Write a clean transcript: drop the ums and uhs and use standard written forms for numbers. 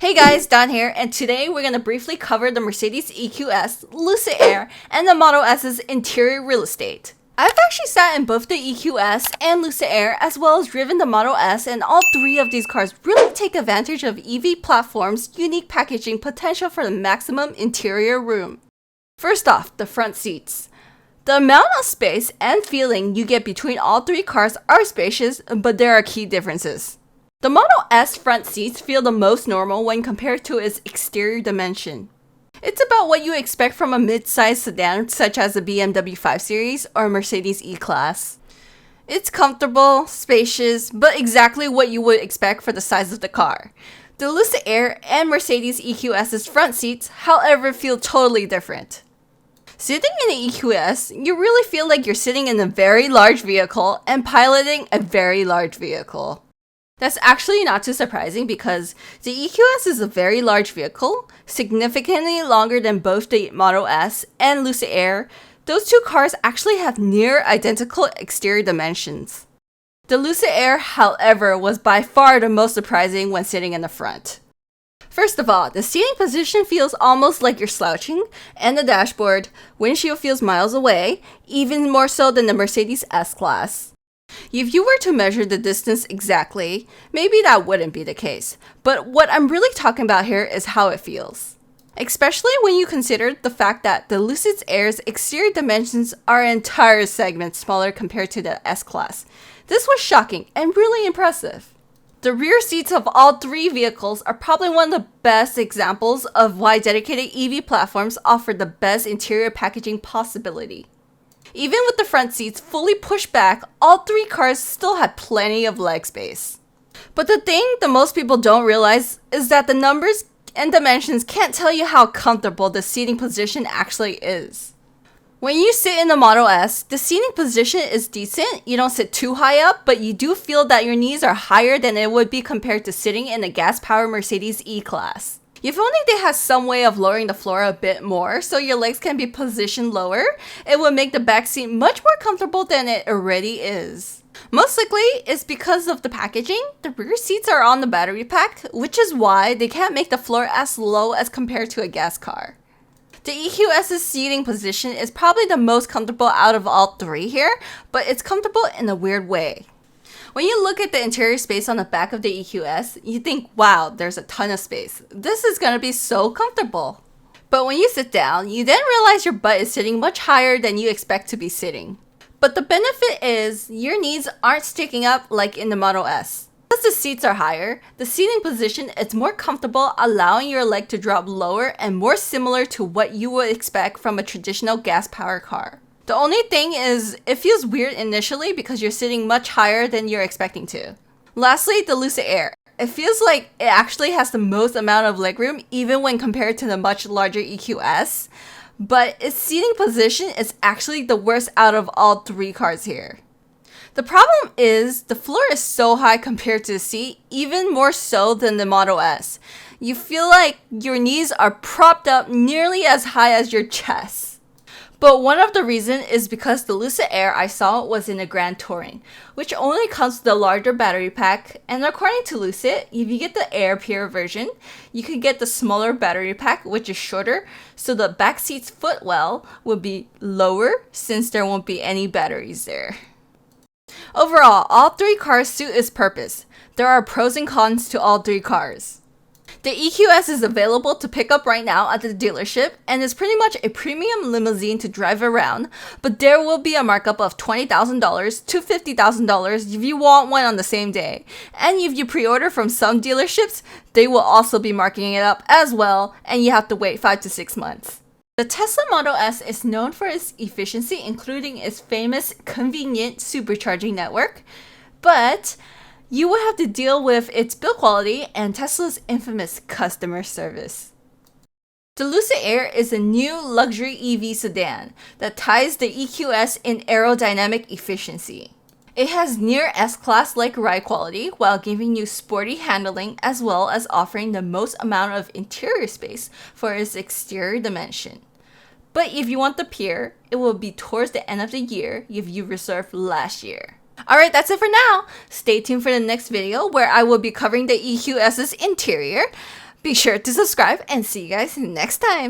Hey guys, Don here, and today we're going to briefly cover the Mercedes EQS, Lucid Air, and the Model S's interior real estate. I've actually sat in both the EQS and Lucid Air, as well as driven the Model S, and all three of these cars really take advantage of EV platform's unique packaging potential for the maximum interior room. First off, the front seats. The amount of space and feeling you get between all three cars are spacious, but there are key differences. The Model S front seats feel the most normal when compared to its exterior dimension. It's about what you expect from a mid-sized sedan such as the BMW 5 Series or Mercedes E-Class. It's comfortable, spacious, but exactly what you would expect for the size of the car. The Lucid Air and Mercedes EQS's front seats, however, feel totally different. Sitting in the EQS, you really feel like you're sitting in a very large vehicle and piloting a very large vehicle. That's actually not too surprising because the EQS is a very large vehicle, significantly longer than both the Model S and Lucid Air. Those two cars actually have near identical exterior dimensions. The Lucid Air, however, was by far the most surprising when sitting in the front. First of all, the seating position feels almost like you're slouching, and the dashboard, windshield feels miles away, even more so than the Mercedes S-Class. If you were to measure the distance exactly, maybe that wouldn't be the case, but what I'm really talking about here is how it feels. Especially when you consider the fact that the Lucid Air's exterior dimensions are an entire segment smaller compared to the S-Class. This was shocking and really impressive. The rear seats of all three vehicles are probably one of the best examples of why dedicated EV platforms offer the best interior packaging possibility. Even with the front seats fully pushed back, all three cars still had plenty of leg space. But the thing that most people don't realize is that the numbers and dimensions can't tell you how comfortable the seating position actually is. When you sit in the Model S, the seating position is decent. You don't sit too high up, but you do feel that your knees are higher than it would be compared to sitting in a gas-powered Mercedes E-Class. If only they had some way of lowering the floor a bit more so your legs can be positioned lower, it would make the back seat much more comfortable than it already is. Most likely, it's because of the packaging. The rear seats are on the battery pack, which is why they can't make the floor as low as compared to a gas car. The EQS's seating position is probably the most comfortable out of all three here, but it's comfortable in a weird way. When you look at the interior space on the back of the EQS, you think, wow, there's a ton of space. This is going to be so comfortable. But when you sit down, you then realize your butt is sitting much higher than you expect to be sitting. But the benefit is your knees aren't sticking up like in the Model S. Because the seats are higher, the seating position is more comfortable, allowing your leg to drop lower and more similar to what you would expect from a traditional gas-powered car. The only thing is, it feels weird initially because you're sitting much higher than you're expecting to. Lastly, the Lucid Air. It feels like it actually has the most amount of legroom even when compared to the much larger EQS, but its seating position is actually the worst out of all three cars here. The problem is, the floor is so high compared to the seat, even more so than the Model S. You feel like your knees are propped up nearly as high as your chest. But one of the reasons is because the Lucid Air I saw was in a Grand Touring, which only comes with a larger battery pack, and according to Lucid, if you get the Air Pure version, you could get the smaller battery pack, which is shorter, so the back seat's footwell will be lower since there won't be any batteries there. Overall, all three cars suit its purpose. There are pros and cons to all three cars. The EQS is available to pick up right now at the dealership and is pretty much a premium limousine to drive around, but there will be a markup of $20,000 to $50,000 if you want one on the same day. And if you pre-order from some dealerships, they will also be marking it up as well, and you have to wait 5 to 6 months. The Tesla Model S is known for its efficiency, including its famous convenient supercharging network, but you will have to deal with its build quality and Tesla's infamous customer service. The Lucid Air is a new luxury EV sedan that ties the EQS in aerodynamic efficiency. It has near S-Class-like ride quality while giving you sporty handling as well as offering the most amount of interior space for its exterior dimension. But if you want the Pure, it will be towards the end of the year if you reserved last year. Alright, that's it for now. Stay tuned for the next video where I will be covering the EQS's interior. Be sure to subscribe and see you guys next time.